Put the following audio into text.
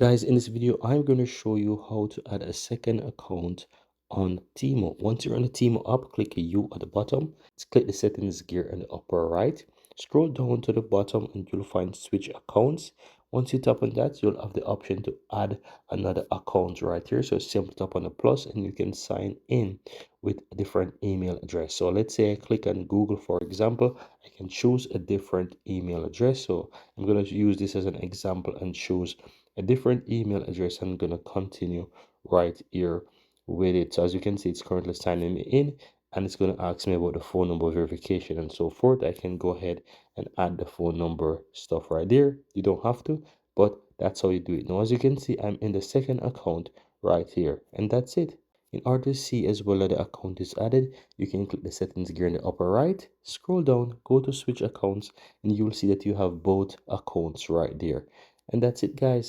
Guys, in this video, I'm going to show you how to add a second account on Temu. Once you're on the Temu app, click a U at the bottom. Click the settings gear in the upper right. Scroll down to the bottom and you'll find switch accounts. Once you tap on that, you'll have the option to add another account right here. So simply tap on the plus and you can sign in with a different email address. So let's say I click on Google, for example, I can choose a different email address. So I'm going to use this as an example and choose a different email address. I'm going to continue right here with it. So as you can see, it's currently signing me in and it's going to ask me about the phone number verification and so forth. I can go ahead and add the phone number stuff right there. You don't have to, but that's how you do it. Now, as you can see, I'm in the second account right here, and that's it. In order to see as well that the account is added, you can click the settings gear in the upper right, scroll down, go to switch accounts, and you will see that you have both accounts right there. And that's it, guys.